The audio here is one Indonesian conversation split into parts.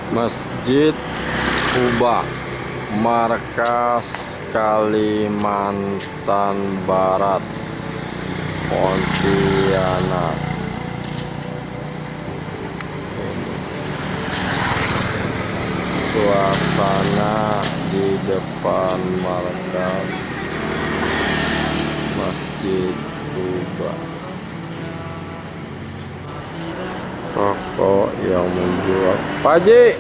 Masjid Kuba, Markas Kalimantan Barat, Pontianak. Suasana di depan markas Masjid Kuba. Toko yang menjual Pak Haji.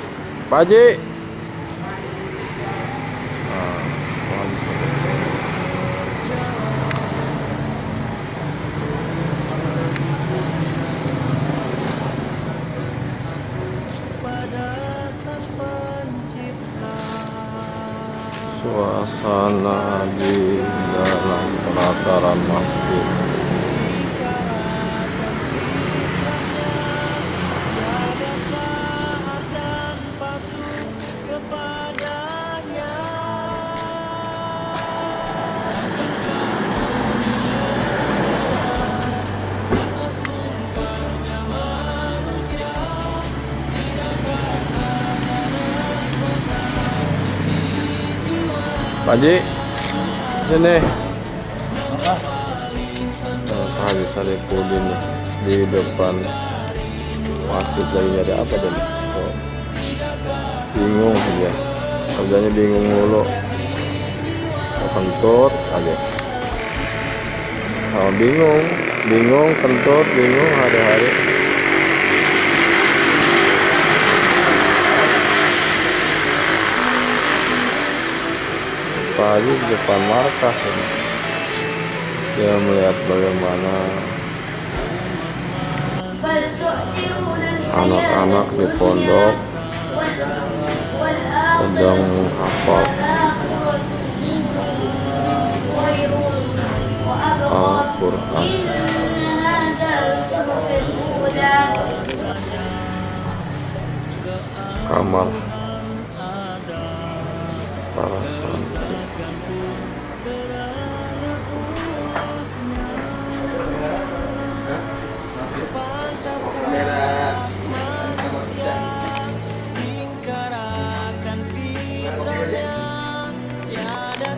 Suasana di dalam pelataran masjid. Pak Haji, sini. Pak Haji Saripudin nih, di depan masjid lagi nyari apa deh? Oh, bingung dia, kerjanya bingung mulu. Kentut aja, sama bingung kentut, bingung hari-hari. Pak Haji di depan markas ini. Dia melihat bagaimana anak-anak di pondok sedang menghafal Al-Quran. Kamar para santri.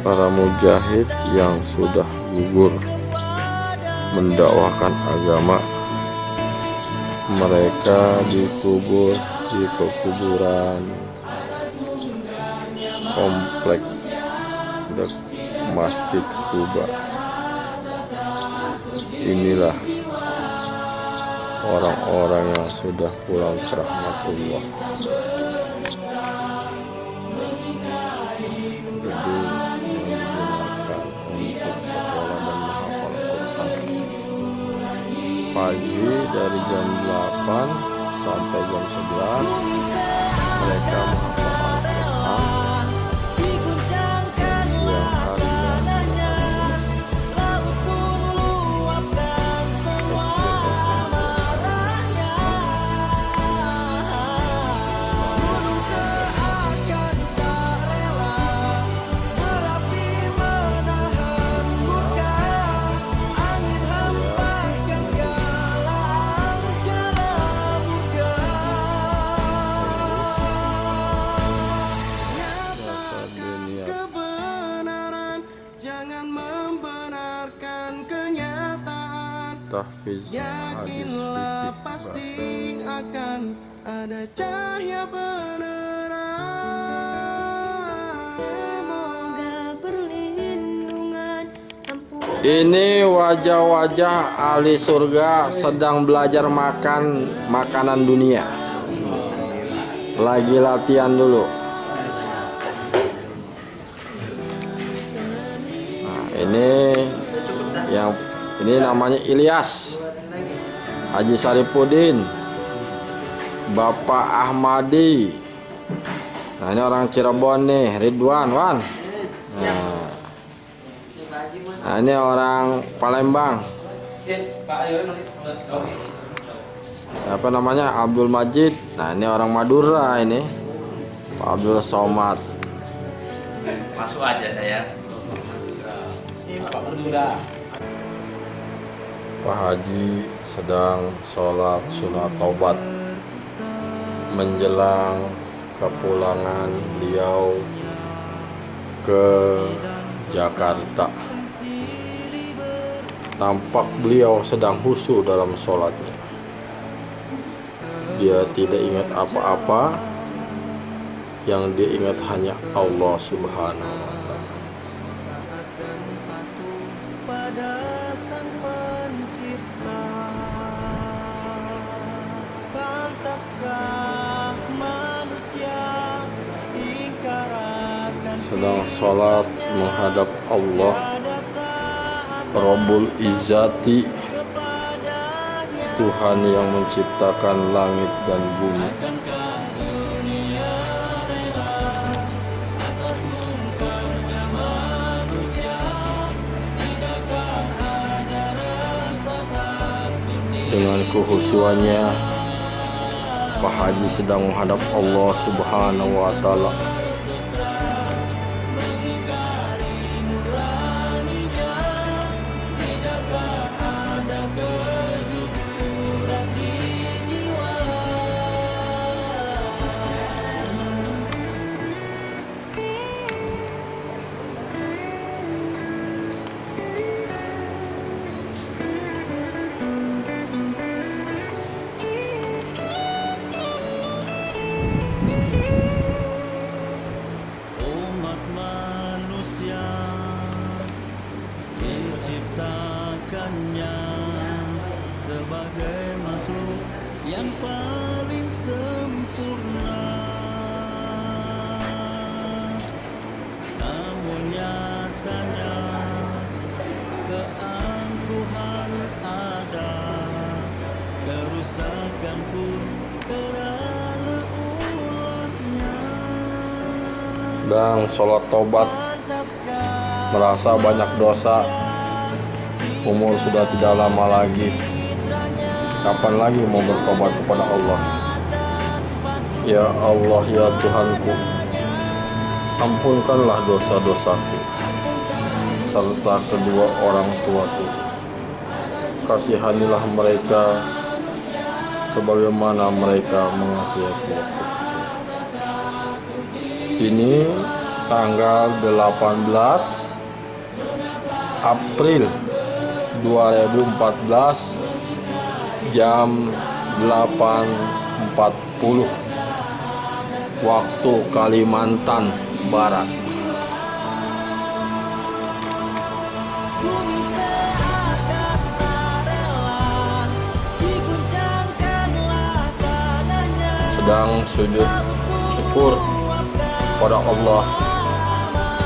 Para mujahid yang sudah gugur mendakwahkan agama, mereka dikubur di pekuburan kompleks Masjid Kuba. Inilah orang-orang yang sudah pulang ke rahmatullah. Gedung yang digunakan untuk sekolah dan menghafal Quran. Pagi dari jam 8 sampai jam 11 mereka menghafal Al-Quran. Tahfiz hadis fikih akan ada cahaya penerang. Semoga perlindungan. Ini wajah-wajah ahli surga sedang belajar makan makanan dunia. Lagi latihan dulu. Nah, ini namanya Ilyas Haji Saripudin, Bapak Ahmadi. Nah, ini orang Cirebon nih, Ridwan Wan. Nah, ini orang Palembang. Siapa namanya? Abdul Majid. Nah, ini orang Madura ini, Pak Abdul Somad. Masuk aja saya. Pak Haji sedang sholat sunat taubat menjelang kepulangan beliau ke Jakarta. Tampak beliau sedang khusyuk dalam sholatnya. Dia tidak ingat apa-apa, yang dia ingat hanya Allah Subhanahu wa Ta'ala. pada Sang Pencipta, pantaskah manusia ingkar akan Sedang sholat menghadap Allah Rabbul Izzati, Tuhan yang menciptakan langit dan bumi. Dengan kehusuannya, Pak Haji sedang menghadap Allah Subhanahu wa Ta'ala. Umat manusia diciptakannya sebagai makhluk yang paling sempurna. Namun nyatanya keangkuhan ada, kerusakan pun kerana ulahnya. Sedang sholat taubat, merasa banyak dosa, umur sudah tidak lama lagi. Kapan lagi mau bertobat kepada Allah? Ya Allah, ya Tuhanku, ampunkanlah dosa-dosaku serta kedua orang tuaku. Kasihanilah mereka sebagaimana mereka mengasihi aku. Ini tanggal 18 April 2014 jam 8.40 waktu Kalimantan Barat. bumi seakan tak rela, diguncangkanlah tanahnya. Sedang sujud syukur pada Allah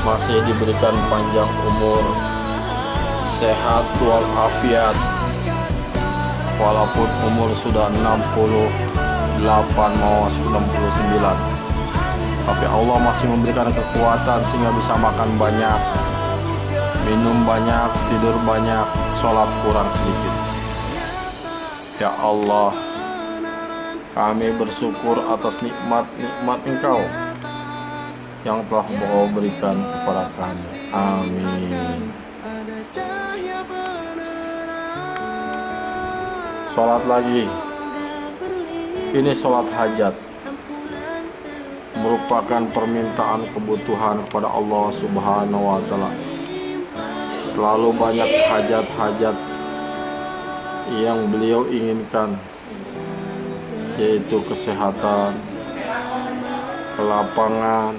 masih diberikan panjang umur, sehat walafiat, walaupun umur sudah 68 mau masuk 69, tapi Allah masih memberikan kekuatan sehingga bisa makan banyak, minum banyak, tidur banyak, sholat kurang sedikit. Ya Allah, kami bersyukur atas nikmat-nikmat Engkau yang telah Engkau berikan kepada kami. Amin. Ada cahya penerang, Sholat lagi. Ini sholat hajat, ampunan serta merupakan permintaan kebutuhan kepada Allah Subhanahu wa Ta'ala. Terlalu banyak hajat-hajat yang beliau inginkan, yaitu kesehatan, kelapangan,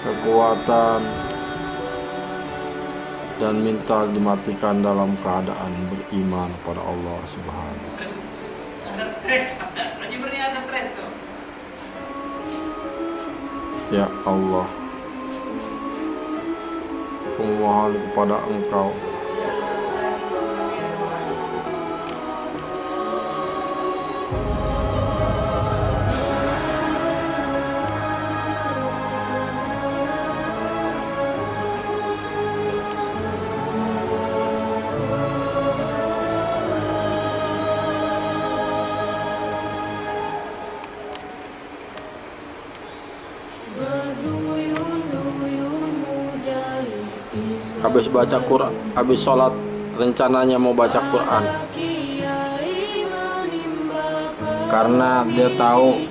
kekuatan, dan minta dimatikan dalam keadaan beriman pada Allah Subhanahu wa Ta'ala. Ya Allah, kumohon kepada Engkau berduyun-duyun mujahid Islam. habis baca Quran, habis sholat rencananya mau baca Quran, karena dia tahu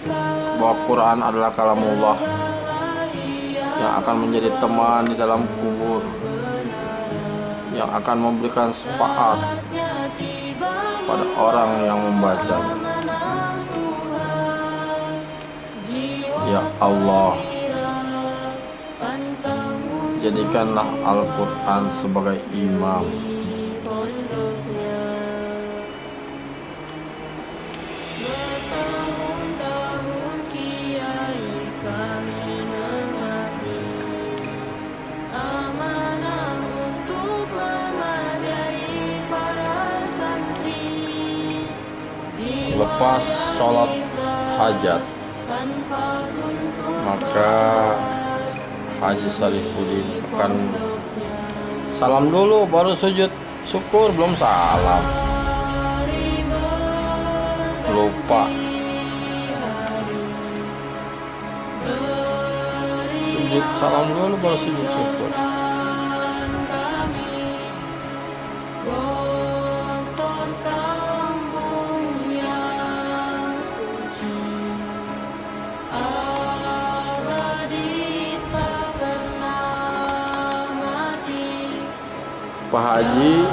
bahwa Quran adalah kalamullah yang akan menjadi teman di dalam kubur, yang akan memberikan syafaat pada orang yang membacanya. Ya Allah, jadikanlah Al-Quran sebagai imam. Bertahun-tahun kiai kami mengabdi, amanah untuk mengajari para santri. Lepas sholat hajat, maka Haji Sarifuddin akan salam dulu baru sujud syukur, belum salam, lupa. Sujud salam dulu baru sujud syukur. Pak Haji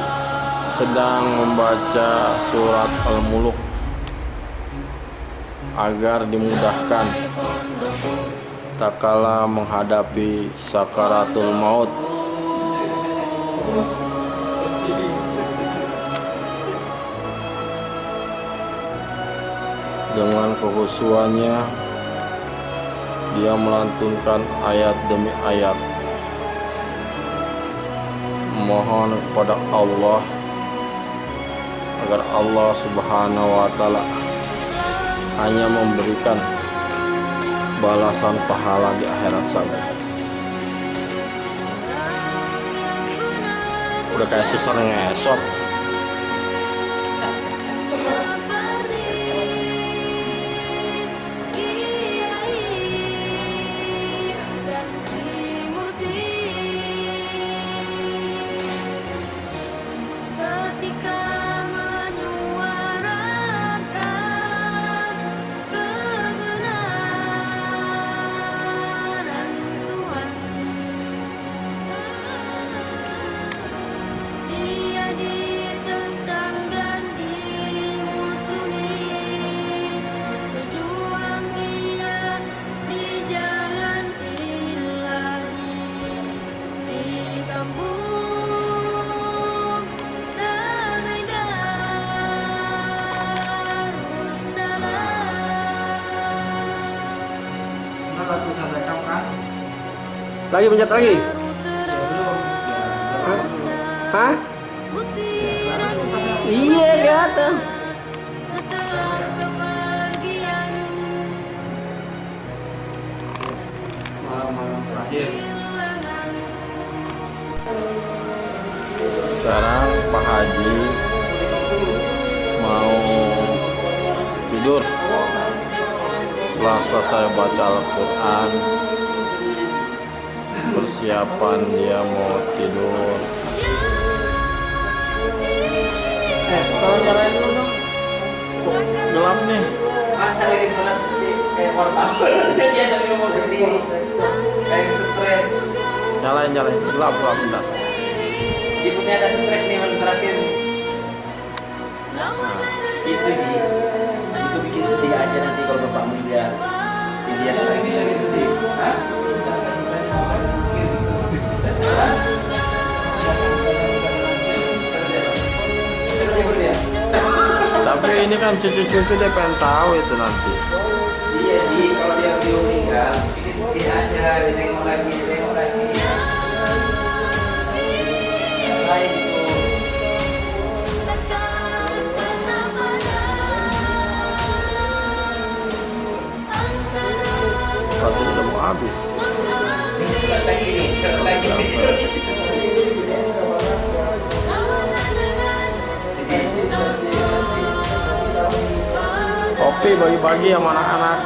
sedang membaca surat Al-Muluk agar dimudahkan tak kala menghadapi sakaratul maut. Dengan kekhusyuannya dia melantunkan ayat demi ayat, mohon kepada Allah agar Allah Subhanahu wa Ta'ala hanya memberikan balasan pahala di akhirat saja. Udah kayak susah ngesot. Lagi pencet lagi. Hah? Iya kelihatan. Setelah kepergian Malam terakhir. kehilangan, Sekarang Pak Haji mau tidur. Setelah selesai baca Al-Quran, persiapan dia mau tidur. Tolong nyalain dulu dong. Gelap nih. Masa lagi sholat kayak portable. Dia sambil ngomong sini. Kayak stres. Nyalain gelap bentar. Ibunya ada stres nih malam terakhir. Itu bikin sedih aja nanti kalau bapak meninggal. Dia lagi sedih. Hah? Tapi ini kan cucu-cucu dia pengen tahu itu nanti. Iya sih, kalau dia meninggal, bikin sedih aja, ditengok lagi. Lain itu. Pasti udah mau habis. Ini surat lagi. Kopi bagi-bagi sama anak-anak.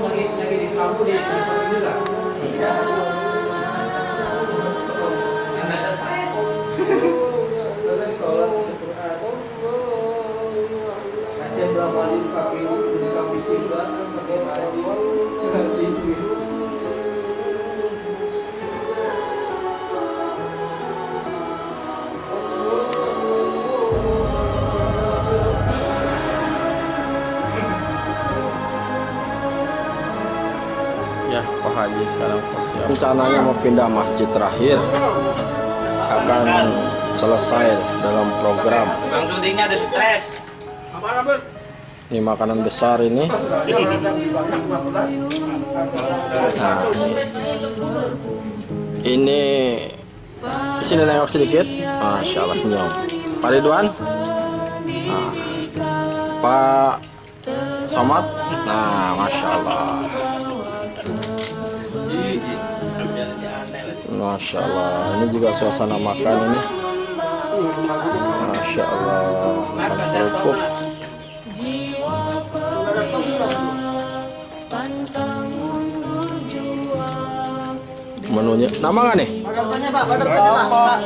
Lagi di kampung di juga. Jadi sekarang persiapan. Rencananya mau pindah masjid terakhir, akan selesai dalam program. Bang syutingnya ada stres. Ini makanan besar ini. Nah, ini di sini nengok sedikit. Masya Allah senyum. Pak Ridwan, nah, Pak Somad, nah Masya Allah. Masya Allah. Ini juga suasana makan ini. Masya Allah. Makan kerupuk. Menunya nama nggak nih? Tanya Pak, pada Pak.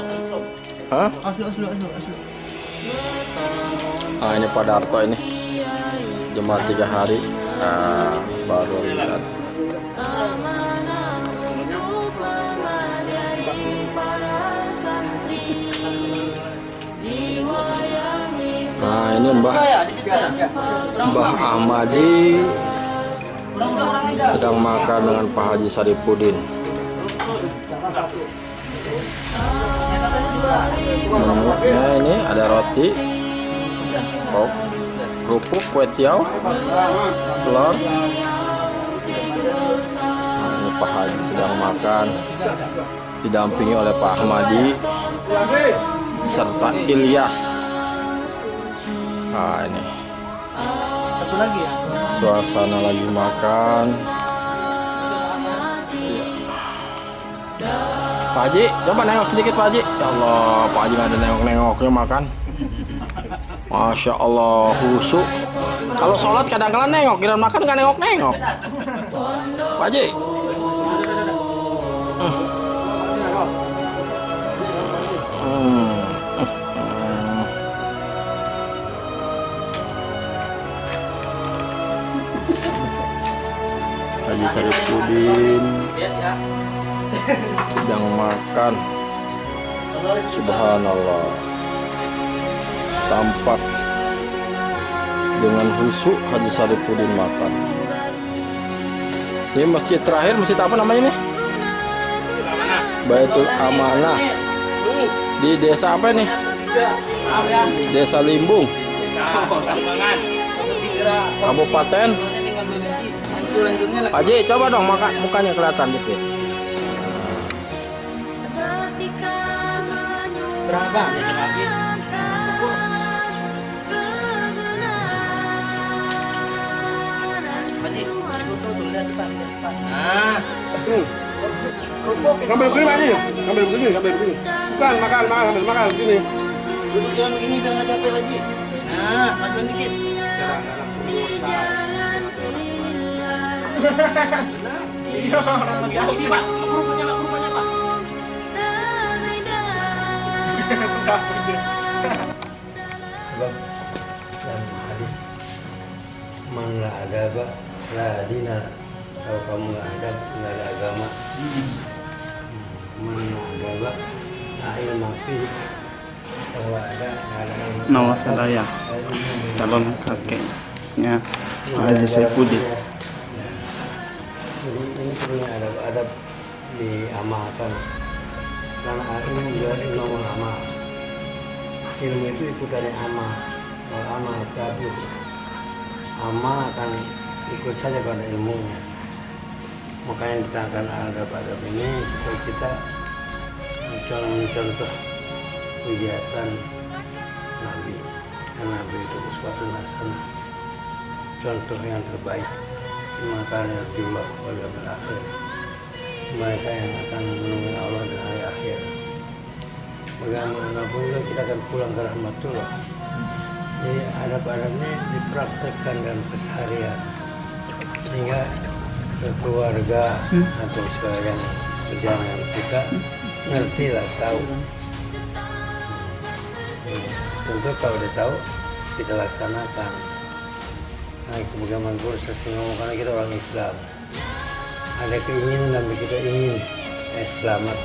Hah? Ah ini Pak Darto ini jemaat 3 hari baru lihat. Nah ini Mbah Ahmadi sedang makan dengan Pak Haji Saripudin. Menurutnya ini ada roti, kerupuk, kue tiaw, telur. Nah, ini Pak Haji sedang makan, didampingi oleh Pak Ahmadi serta Ilyas. Nah ini suasana lagi makan. Pak Haji, coba nengok sedikit Pak Haji. Ya Allah, Pak Haji nggak ada nengok-nengoknya makan. Masya Allah, khusyuk. Kalau sholat kadang-kadang nengok, kira makan nggak nengok-nengok. Pak Haji. Haji Saripudin sedang makan. Subhanallah, tampak dengan khusyuk Haji Saripudin makan. Ini masjid terakhir, masjid apa namanya nih? Baitul Amanah. Di desa apa nih? Desa Limbung, Kabupaten. Pak Haji, coba dong makan, mukanya kelihatan dikit. Berapa? Ngambil begini Pak Haji, ngambil begini. Bukan, makan, begini. Duduk jangan begini biar nggak capek lagi. Nah, majuan dikit. Dan hadis man la adaba la dina, kalau kamu nggak ada agama. Man la adaba la ilma fi, kalau ada ilmu. Nama saya calon kakeknya Pak Haji Saripudin. Jadi ini punya adab-adab diamalkan, karena ilmu juga ilmu amal. Ilmu itu ikutannya amal. Kalau amal satu, amal akan ikut saja pada ilmunya. Makanya diterangkan adab-adab ini supaya kita mencontoh kegiatan Nabi. Karena Nabi itu uswatun hasanah, contoh yang terbaik. Makanya Allah wal yaumil akhir, mereka yang akan menemui Allah di hari akhir. Bagaimanapun juga kita akan pulang ke rahmatullah. Jadi adab-adabnya dipraktekkan dalam keseharian, sehingga keluarga atau sekalian perjalanan kita ngerti lah, tahu. Tentu kalau dia tahu kita laksanakan. Nah, bagaimanapun saya ngomong, karena kita orang Islam, ada keinginan dan kita ingin selamat,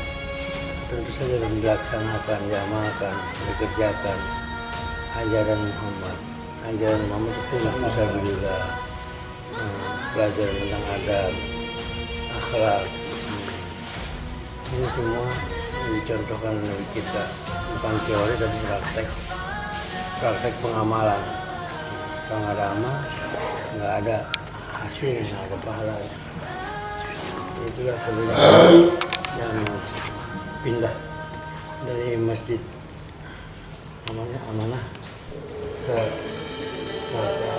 tentu saja harus dilaksanakan, diamalkan, dikerjakan ajaran Muhammad. Ajaran Muhammad itu bisa juga pelajaran tentang adab, akhlak akhlak. Ini semua dicontohkan oleh kita, bukan teori tapi praktek pengamalan. Kalau nggak ada amal, nggak ada hasil, nggak ada pahala. Itulah kebenaran yang pindah dari masjid amanah ke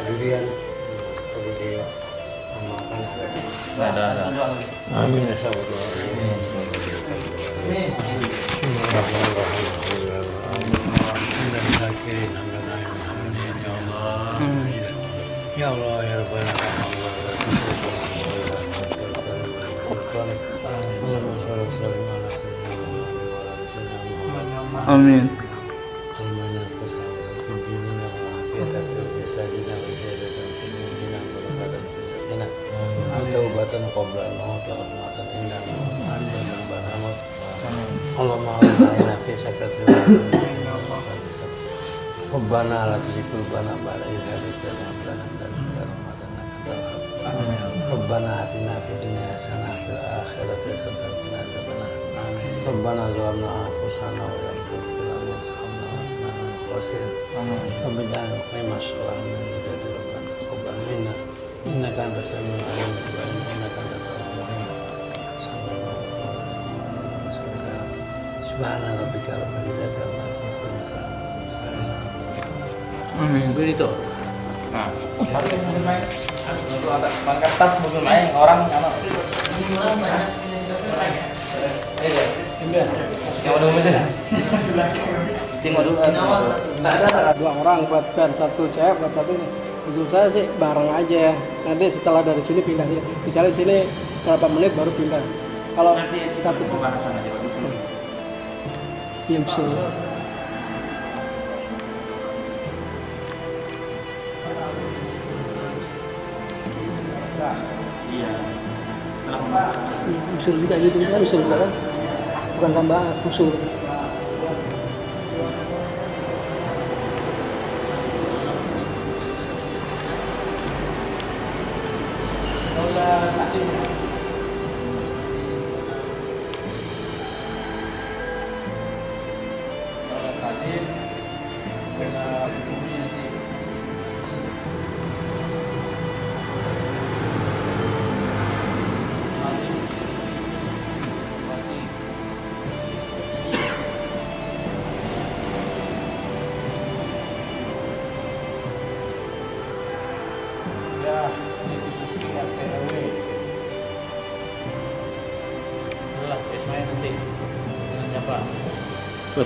durian, perlu diamalkan. Ada. Amin. Ya Allah ya Rabbal Amin. Taubatan qabla al-maut wa rahmatan inda al-maut dan barhamut. Allahumma inna fi sakatil Rabbana la tuzigh qulubana ba'da idh hadaytana wa hab lana min ladunka rahmatan innaka antal wahhab. Rabbana atina fid dunya hasanah wa fil akhirati hasanah wa qina adzabannar. Rabbana zalamna anfusana wa lam taghfir lana wa tarhamna lanakunanna minal khasirin. Rabbana ij'alna muqima as-salati min dhurriyyati rabbana taqabbal minna innaka antas samiul alim wa innaka antat tawwabur rahim. Subhana rabbika rabbil izzati amma yasifun wa salamun Mobil itu. Nah, mobil main. Itu ada mangkat tas mobil main orang apa? Yang ada mobil. Tinggal dulu. Ada 2 orang buat ban, 1 cewek buat 1 ini. Maksud saya sih bareng aja. Nanti setelah dari sini pindah sini. Misalnya sini berapa menit baru pindah. Kalau satu sana aja bagus. Iya bisa. Iya. Setelah Usul juga gitu kan, usul juga kan. Bukan tambahan, usul.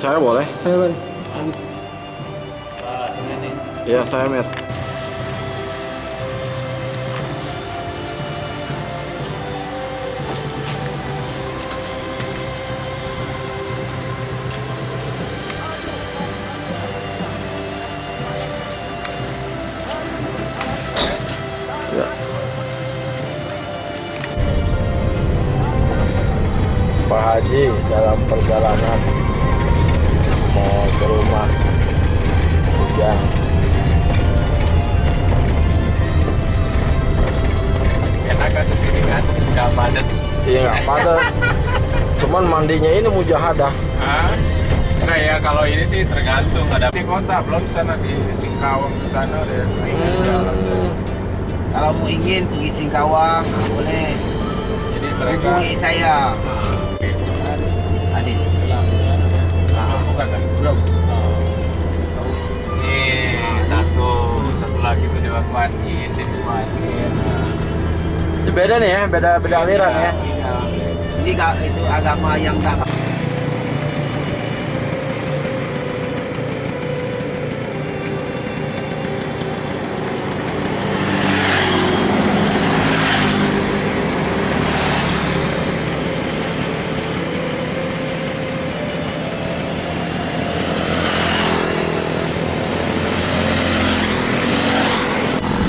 Saya boleh? Ayo, Bang. Iya, saya Mir. Ya. Pak Haji dalam perjalanan mau ke rumah hujan. Enak kan di sini kan, nggak padat. Iya nggak padat. Cuman mandinya ini mujahadah. Ah, enggak ya, kalau ini sih tergantung. Ada di kota, belum sana di Singkawang ke sana deh. Kalau mau ingin pergi Singkawang, boleh. Jadi mereka Hubungi saya. Adit. bukan kan? Belum. Ini satu lagi tuh dimanfaatin, dimanfaatin. Itu beda nih ya, beda aliran ya. Iya. Ini itu agama yang tak.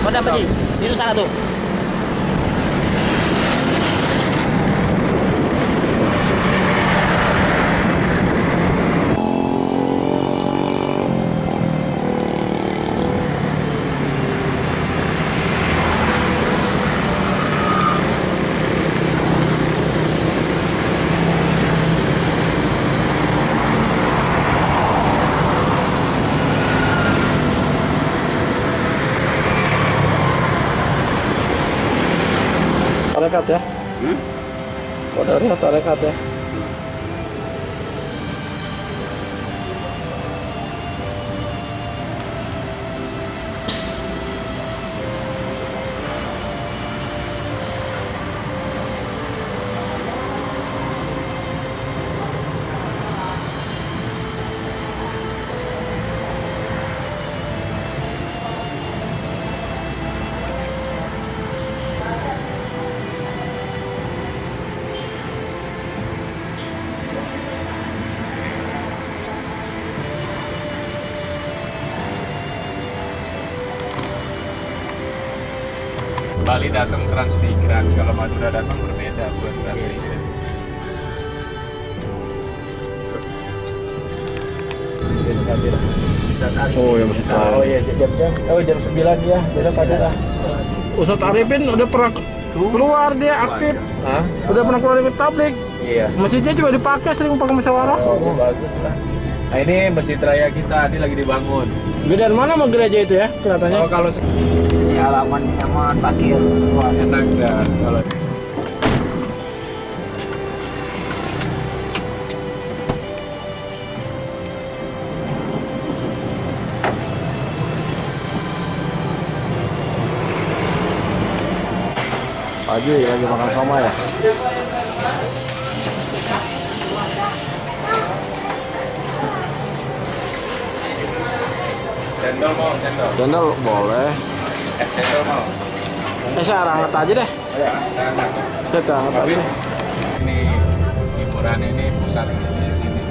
Kau dapat sih? Itu sana tuh. tarekat ya. Qadariyah tarekat ya. Bali datang Transmigran, kalau Madura datang berbeda buat Transmigran. Oh ya Masjid Oh iya, jam 9 ya, besok ada lah. Ustadz Arifin udah pernah keluar dia aktif. Hah? Udah pernah keluar ikut tablik. Iya. Masjidnya juga dipakai, sering pakai musyawarah. Oh, bagus lah. Nah ini masjid raya kita, ini lagi dibangun. Gedean mana mah gereja itu ya kelihatannya? Oh kalau Halaman nyaman, parkir, luas. enak dah kalau Haji lagi makan sama ya. cendol mau cendol. Channel boleh. Cendol mau. Saya angkat aja deh. Saya angkat aja deh. Ini hiburan ini pusat di sini.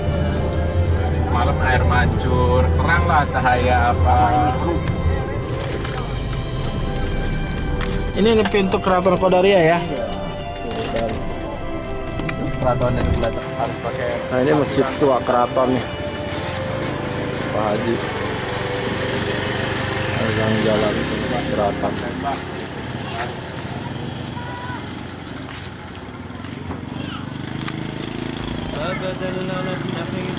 Malam air mancur, terang lah cahaya apa. Ini pintu keraton Qadariyah ya. Keraton yang kelihatan harus pakai. Nah ini masjid tua keraton nih. Pak Haji. Yang jalan keraton. أبدا لن نحيد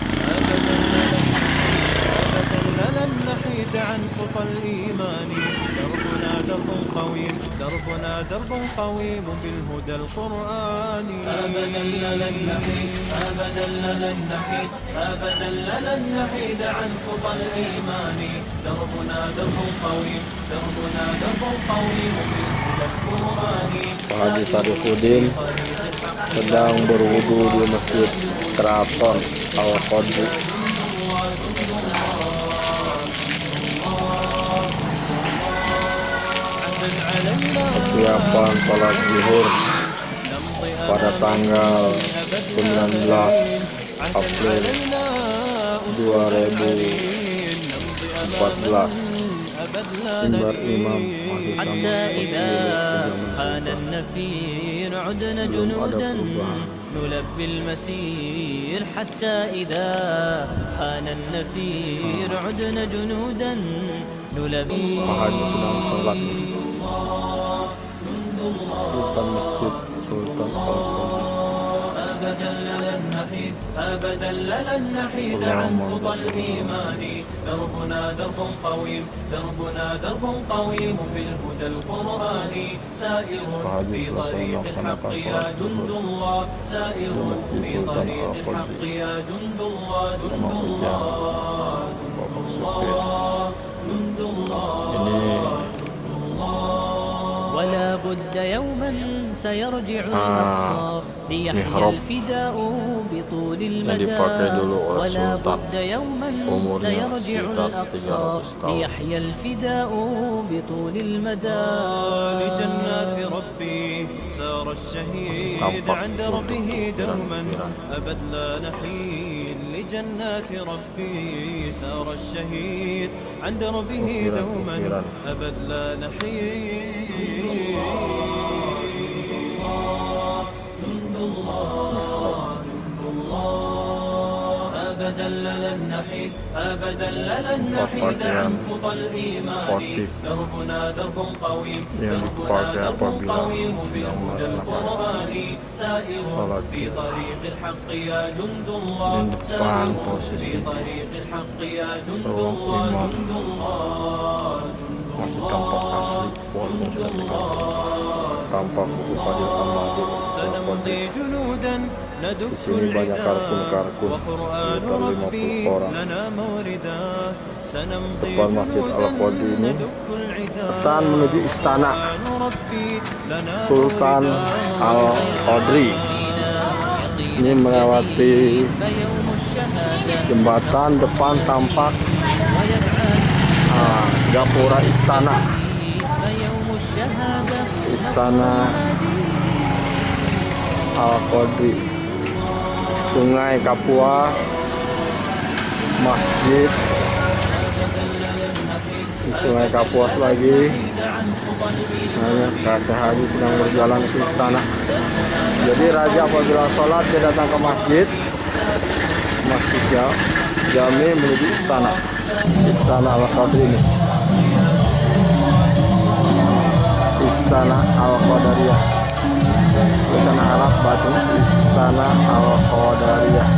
لن نحيد عن خطى الإيمان دربنا درب قويم دربنا درب قويم بالهدى القرآني أبدا لن نحيد لن نحيد عن خطى الإيمان دربنا درب قويم بالهدى القرآني Pak Haji Sadiquddin sedang berwudu di Masjid Keraton Al-Qadri. Persiapan sholat zuhur pada tanggal 19 April 2014. Mimbar imam masih sama seperti dulu حان النفير عدنا جنودا نلبي المسير حتى إذا حان النفير عدنا جنودا نلبي Pak Haji sedang sholat Sultan Masjid Sultan Al-Qadri. أبدا لن نحيد عن خطى الإيمان دربنا درب قويم بالهدى القرآني سائر في طريق الحق يا جند الله سائر في طريق الحق يا جند الله جند الله ولا بد يوما سيرجع الأقصى ليحيى الفداء بطول المدى ولا بد يوما سيرجع الأقصى ليحيى الفداء بطول المدى لجنات ربي سار الشهيد عند ربه دوما أبد لا نحيد لجنات ربي سار الشهيد عند ربه دوما أبد لا نحيد جند الله أبدا لن نحيد عن خطى الإيمان دربنا درب قويم بالهدى القرآني سائر في طريق الحق يا جند الله سائر في طريق الحق يا جند الله masih tampak asli walaupun sudah tegak. Tampak buku Fadil Al-Mahdi Al-Qadri. Di sini banyak kartun-kartun sekitar 50 orang. Depan Masjid Al-Qadri ini bertahan menuju istana Sultan Al-Qadri. Ini melewati jembatan, depan tampak gapura istana Al-Qadri, Sungai Kapuas, masjid di Sungai Kapuas lagi. Kakek haji sedang berjalan ke istana. Jadi raja apabila sholat dia datang ke masjid Jami menuju istana Al-Qadri ini. Istana Al-Qadariyah. Tulisan Arab batu Istana Al-Qadariyah.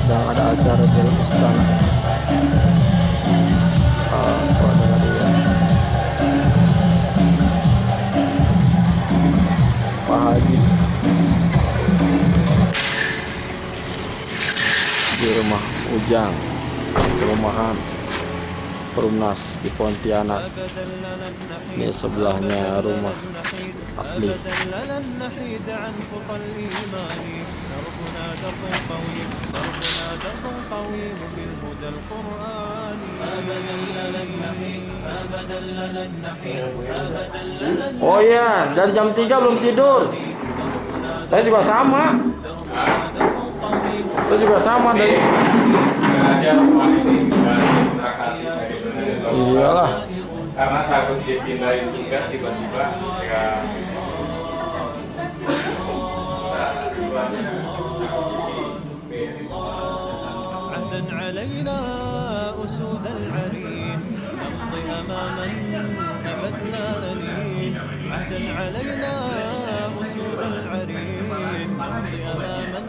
Sedang ada acara di istana Al-Qadariyah. Pak Haji di rumah Ujang, perumahan Perumnas di Pontianak. Ini sebelahnya rumah asli. Oh iya, dari jam 3 belum tidur. Saya juga sama. Dari iyalah. Karena takut dipindahin tugas tiba-tiba ya. عهدا علينا أسود العرين نمضي أماما أبد لا نلين عهدا علينا أسود العرين نمضي أماما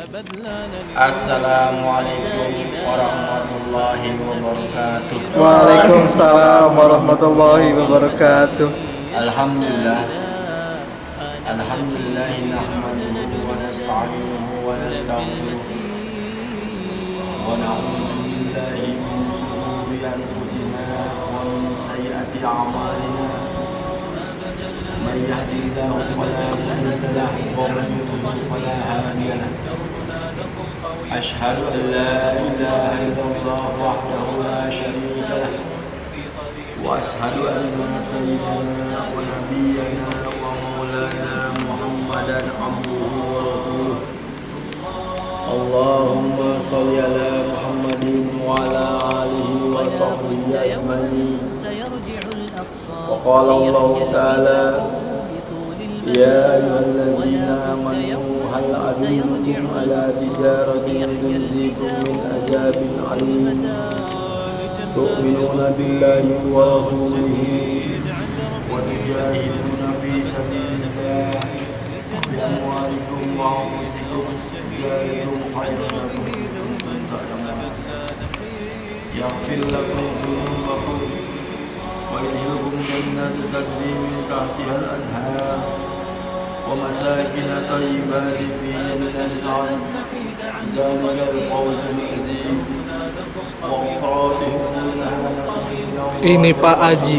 أبد لا نلين. Assalamualaikum warahmatullahi wabarakatuh. Waalaikumsalam warahmatullahi wabarakatuh. Alhamdulillah nahmaduhu wa nasta'inuhu wa nastaghfiruh wa na'udzu billahi min shururi anfusina wa min sayyiati a'malina. Man yahdihillahu fala mudilla lahu wa man yudlil fala hadiya lahu. Asyhadu an la ilaha illallah wahdahu la syarika lahu wa asyhadu anna sayyidana wa nabiyyana wa maulana Muhammadan abduhu wa rasuluh. Allahumma shalli ala Muhammadin wa ala alihi wa sahbihi ajma'in. Wa qala Allah ta'ala ya ayyuhallazina amanu hal adullukum ala tijaratin tunjikum min azabin alim. tu'minuna billahi wa rasulihi wa tujahiduna fi sabilillah bi amwalikum wa anfusikum zalikum khairun lakum in kuntum ta'lamun. Yaghfir lakum dhunubakum wa yudkhilkum jannatin tajri min tahtiha al-anhar wa masakin thayyibatin fi jannatin 'adn. Zalika al-fawzul 'azim. Ini Pak Haji.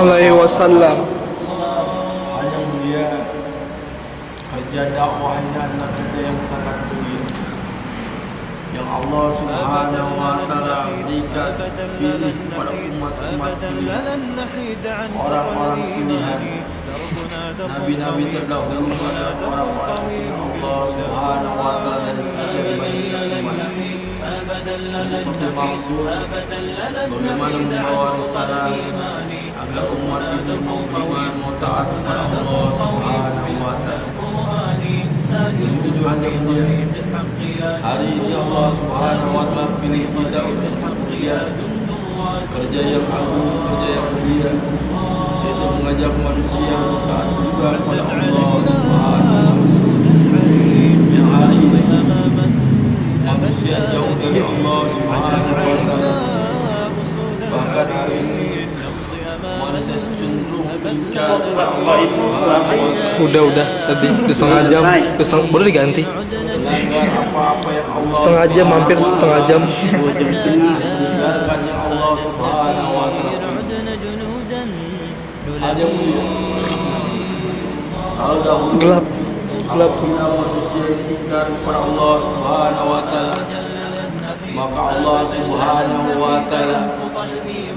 alaihi wasallam. Hal yang mulia, kerja dakwah ini adalah kerja yang sangat mulia yang Allah Subhanahu wa taala berikan pilih kepada umat-umat pilihan, orang-orang pilihan, nabi-nabi terdahulu adalah orang-orang yang Allah Subhanahu wa taala dari sejak umat. Satu maksud bagaimana membawa risalah agar umat itu mau beriman, mau taat kepada Allah Subhanahu wa taala. Itu tujuan yang mulia. Hari ini Allah Subhanahu wa taala pilih kita untuk satu kerja yang agung, kerja yang mulia, yaitu mengajak manusia untuk taat juga kepada Allah Subhanahu wa taala. Yang hari ini manusia jauh dari Allah Subhanahu wa taala. Bahkan hari ini manusia cenderung ingkar kepada Allah Subhanahu wa taala. Udah tadi setengah jam, baru diganti. Apa-apa yang Allah Setengah jam, hampir setengah jam. Dibiarkannya Allah Subhanahu wa taala. Ada mulia. Kalau dahulu Gelap apabila manusia ingkar kepada Allah Subhanahu wa taala, maka Allah Subhanahu wa taala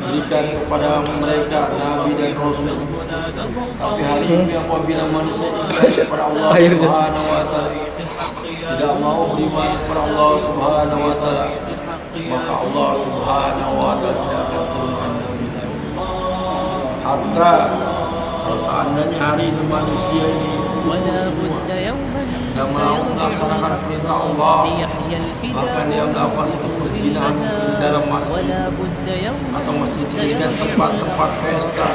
berikan kepada mereka nabi dan rasul. Tapi hari ini apabila manusia ingkar kepada Allah Subhanahu wa taala, tidak mau beriman kepada Allah Subhanahu wa taala, maka Allah Subhanahu wa taala tidak akan turunkan nabi. Hatta kalau seandainya hari ini manusia ini kufur semua dan mau melaksanakan perintah Allah, bahkan dia melakukan satu perzinahan di dalam masjid atau masjid dan tempat-tempat pesta,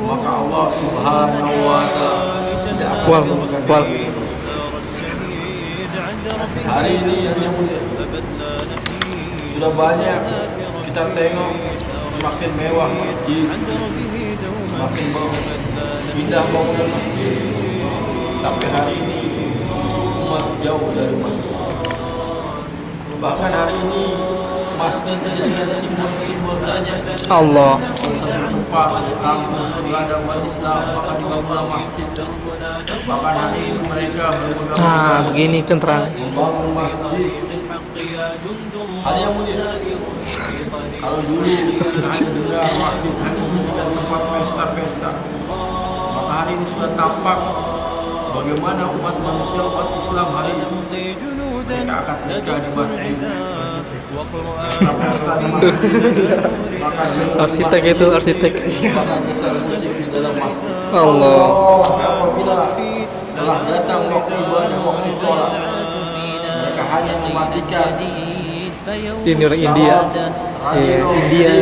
maka Allah Subhanahu wa taala tidak akan turunkan nabi. Hari ini yang mulia, sudah banyak kita tengok semakin mewah masjid, semakin indah bangunan masjid, tapi hari ini justru umat jauh dari masjid. Bahkan hari ini masjid dijadikan simbol-simbol saja. Allah. Satu tempat, satu kampus, sudah ada umat Islam, maka dibangunlah masjid. Bahkan hari ini mereka Nah, begini kan terang. membangun masjid. Hal yang mulia. Kalau dulu kita hanya dengar masjid hanya menjadikan tempat pesta-pesta, maka hari ini sudah tampak bagaimana umat manusia, umat Islam hari ini mereka akad nikah di masjid, pesta-pesta di masjid, Arsitek itu arsitek. bahkan kita musik di dalam masjid. Allah. Apabila telah datang waktu ibadah, waktu sholat, mereka hanya mematikan Ini orang India. Iya, India.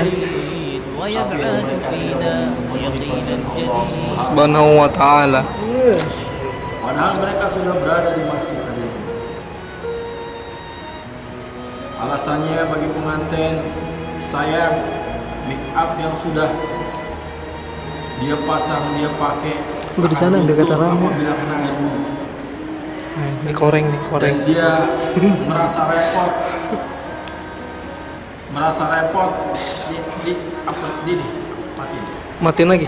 Subhanahu wa ta'ala. Padahal mereka sudah berada di masjid tadi. Alasannya bagi pengantin, sayang make up yang sudah dia pasang, dia pakai. Untuk di sana ambil kata rame. Apabila kena air wudhu. Nah, ini koreng nih, koreng. Dan dia merasa repot. Merasa repot di apa di mati. Matiin lagi.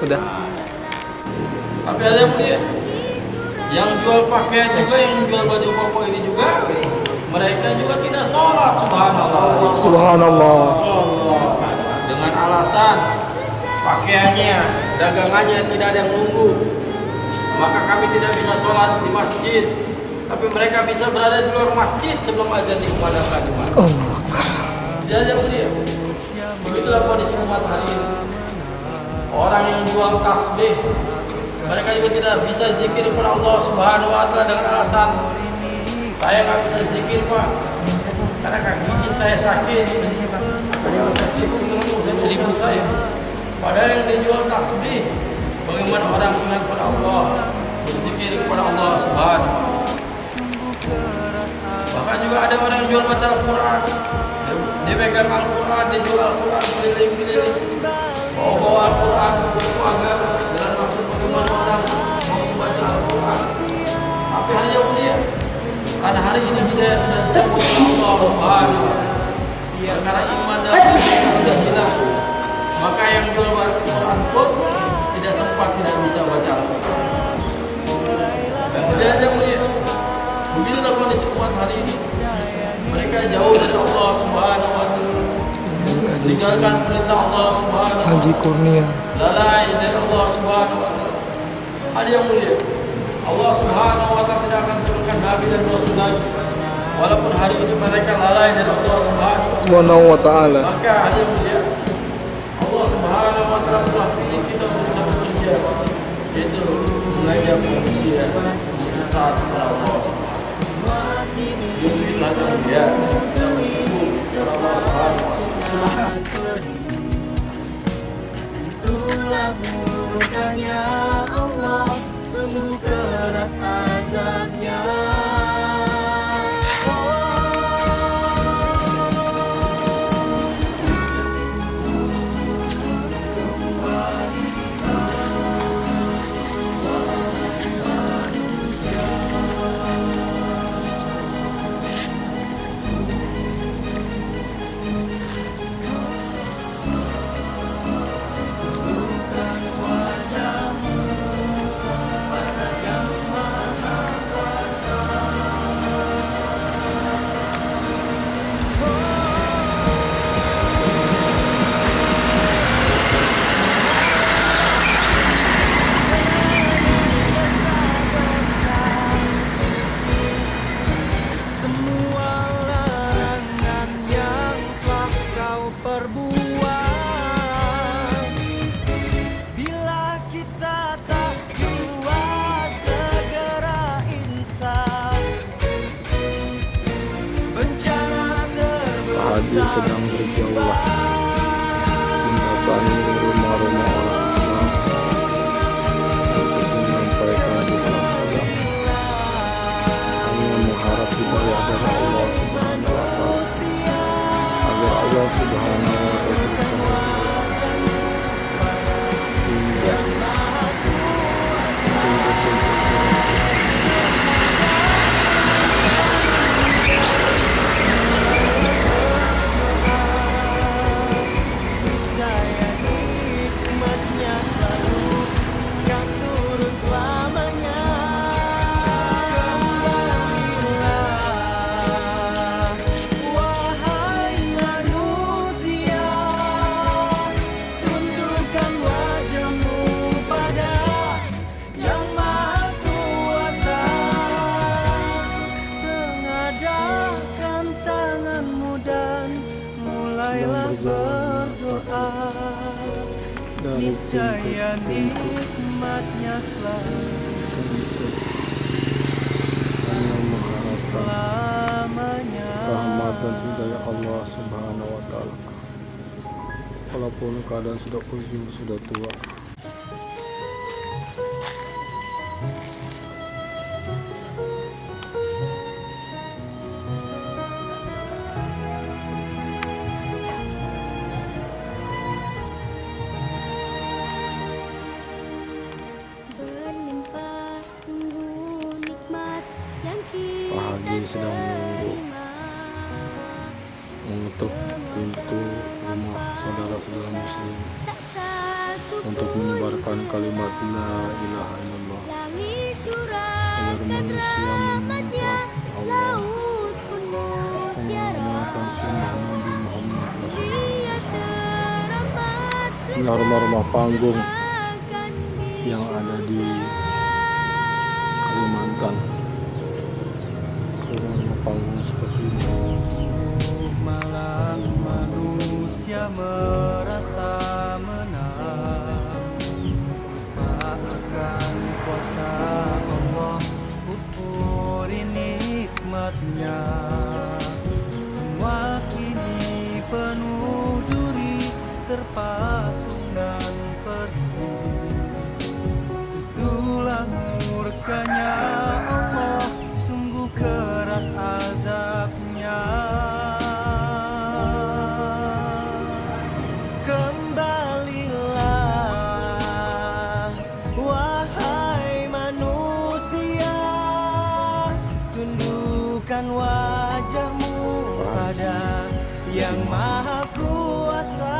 Udah. Tapi ada yang mulia, yang jual pakaian juga, yang jual baju koko ini juga, mereka juga tidak sholat. Subhanallah. Subhanallah. Dengan alasan pakaiannya, dagangannya tidak ada yang nunggu, maka kami tidak bisa sholat di masjid. Tapi mereka bisa berada di luar masjid sebelum azan dikumandangkan di masjid. Tidak ada yang mulia. Begitulah kondisi umat hari ini. Orang yang jual tasbih, mereka juga tidak bisa zikir kepada Allah Subhanahu wa taala dengan alasan saya nggak bisa zikir Pak, karena kaki gigi saya sakit. Kalau saya zikir saya seribu saya. Padahal yang dijual tasbih, bagaimana orang ingat kepada Allah, berzikir kepada Allah Subhanahu wa taala. Bahkan juga ada orang yang jual baca Al-Quran, dia pegang Al-Quran, dia jual Al-Quran keliling-keliling, bawa Al-Quran, buku agama, dengan maksud bagaimana orang mau membaca Al-Quran. Tapi hari yang mulia, karena hari ini hidayah sudah dicabut oleh Allah Subhanahu wa taala, karena iman dan Islam sudah hilang, maka meninggalkan perintah Allah Subhanahu wa Haji taala. Kurnia. Lalai dari Allah Subhanahu wa taala. Ada yang mulia. Allah Subhanahu wa taala tidak akan turunkan nabi dan rasul lagi. Walaupun hari ini mereka lalai dari Allah Subhanahu wa taala. Maka ada yang mulia. Allah Subhanahu wa taala telah pilih kita untuk satu kerja, yaitu mengajak manusia untuk taat kepada Allah Subhanahu wa taala. Inilah dia kita bersyukur kepada Allah Subhanahu wa taala. Itulah murkanya Allah, sungguh keras azabnya. Haji sedang berjauh mendatangi rumah-rumah orang Islam untuk menyampaikan risalah agama. Hanya mengharap hidayah dari Allah Subhanahu wa taala agar Allah Subhanahu wa taala sehingga niscaya nikmatnya selamanya. Rahmat dan hidayah Allah Subhanahu wa taala. Walaupun keadaan sudah uzur, sudah tua. Pak Haji sedang menunggu mengetuk pintu rumah saudara-saudara muslim untuk menyebarkan kalimat la ilaha illallah agar manusia menyembah Allah, mengamalkan sunnah Nabi Muhammad Rasulullah. Rumah-rumah panggung yang ada di Kalimantan, rumah panggung seperti ini. Malah manusia merasa menang, akan kuasa Allah, kufuri nikmatnya. Semua kini penuh duri, terpasung dan pergi. Itulah murkanya Allah, sungguh keras azabnya. Kembalilah wahai manusia, tundukkan wajahmu pada Yang Maha Kuasa.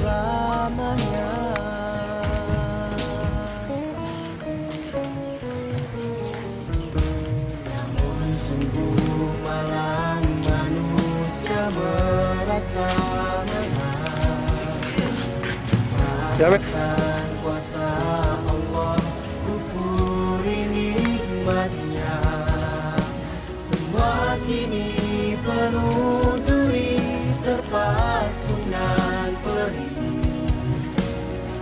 selamanya. Namun sungguh malang manusia merasa menang kuasa Allah, kufuri nikmatnya. Semua kini penuh duri, terpasunan perih.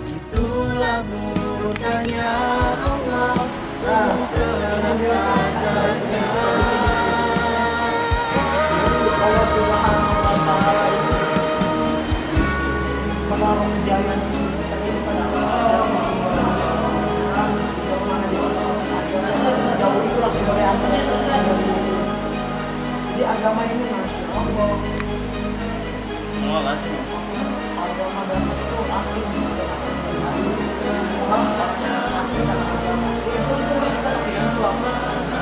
Itulah murkanya Allah, sungguh keras azabnya. Allah Subhanahu wa Ta'ala ini menolong jangan seperti pada Allah. Sejauh mana dia sejauh itulah kemuliaan di agama ini, Masya Allah. Agama dan itu asing.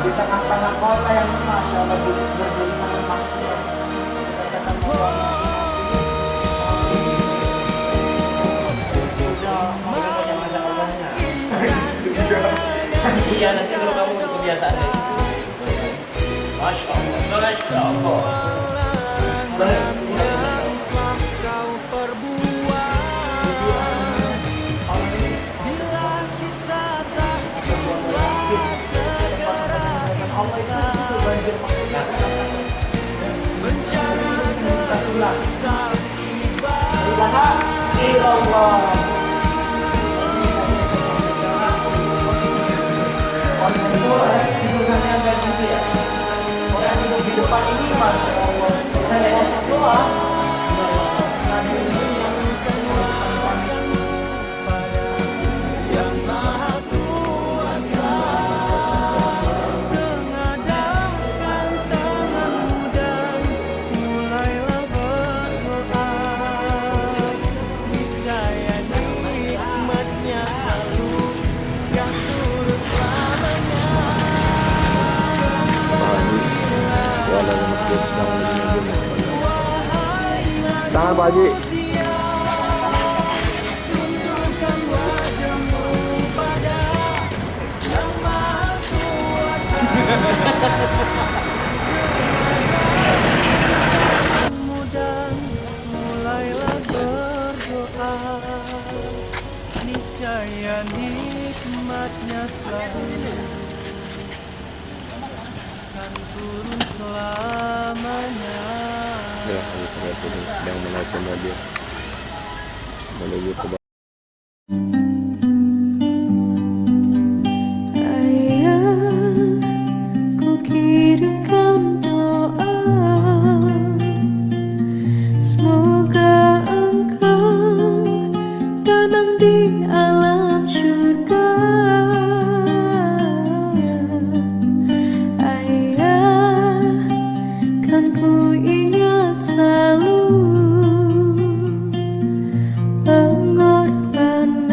Di tengah-tengah kota yang Masya Allah berjadikan maksiat. Iya, nanti kalau kamu kebiasaan deh. Masya Allah, Masya Allah. Orang hidup di depan ini, Masya Allah, saya doa. Tangan Pak Haji. Mulailah berdoa, niscaya nikmatnya selalu akan turun selamanya. Ya, kami sedang menaiki mobil menuju ke Ayah, ku kirimkan doa, semoga engkau tenang di alam surga. Ayah, kan ku ingat selalu pengorbanan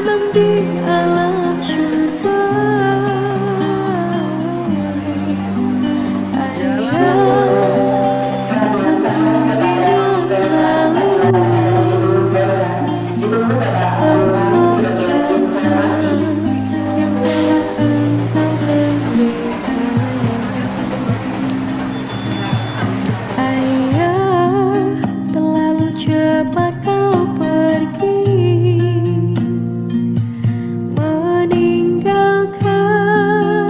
tenang di alam surga. Ayah, akan ku ingat selalu pengorbanan yang telah engkau berikan. Ayah, terlalu cepat kau pergi, meninggalkan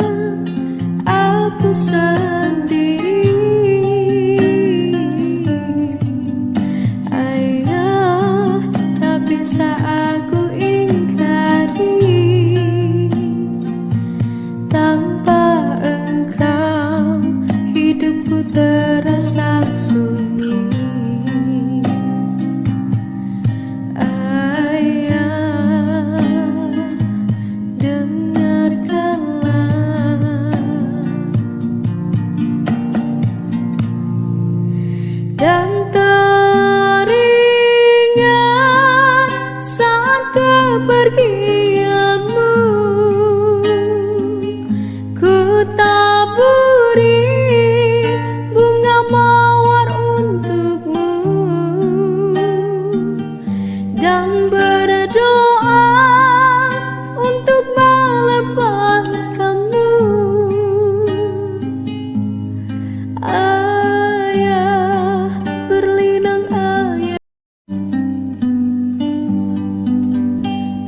aku sendiri. Ayah, tak bisa aku ingkari, tanpa engkau hidupku terasa sunyi. Ayah, dengarkanlah dan teringat saat kepergianmu, ku taburi bunga mawar untukmu dan berdoa untuk melepaskanmu. Ayah, berlinang air.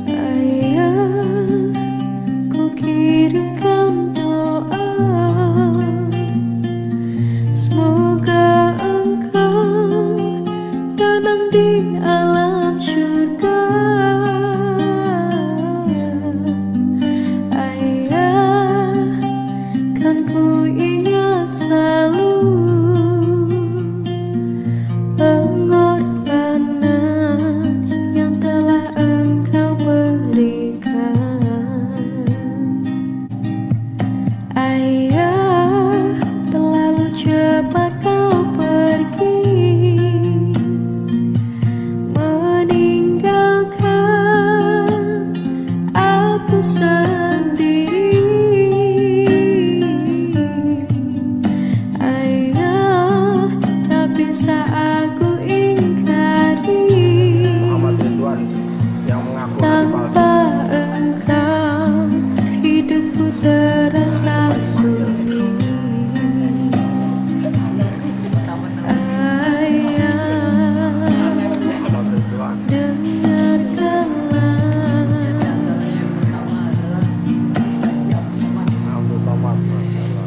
Ayah, ku kirimkan doa, semoga engkau tenang di alam surga. Ayah, kan ku ingat selalu pengorbanan yang telah engkau berikan. Ayah, terlalu cepat kau pergi, meninggalkan aku sendiri. Ayah, tak bisa aku ingkari, Muhammad Ridwan yang mengaku tanpa engkau hidupku terasa sunyi. Ayah, dengarkanlah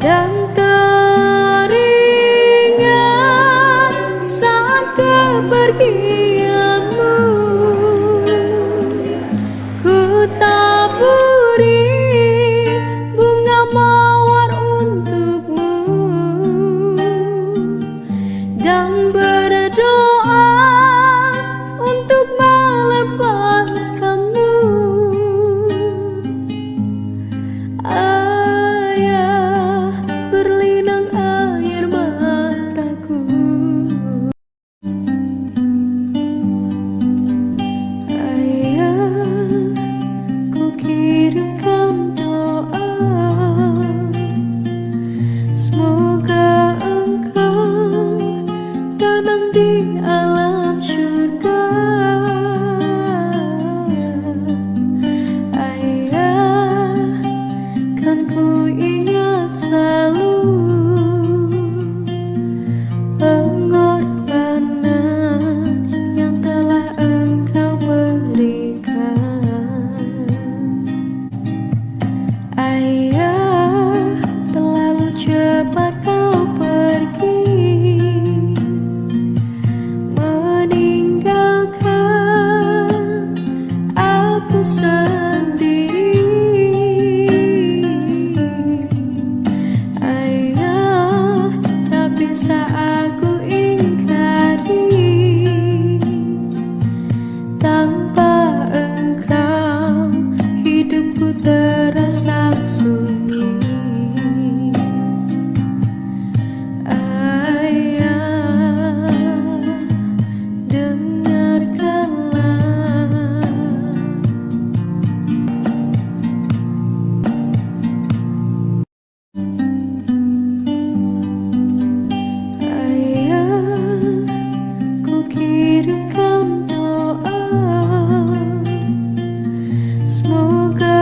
dan teringat saat kepergianmu, ku taburi bunga mawar untukmu dan berdoa untuk melepaskanmu. Ayah, berlinang air mataku. Ayah, ku kirimkan doa, semoga engkau tenang di alam surga. Ayah, kan ku ingat selalu pengorbanan yang telah engkau berikan. Ayah, terlalu cepat kau pergi, meninggalkan aku sendiri. Ayah, tak bisa aku ingkari, tanpa engkau hidupku terasa sunyi. Ayah, dengarkanlah Semoga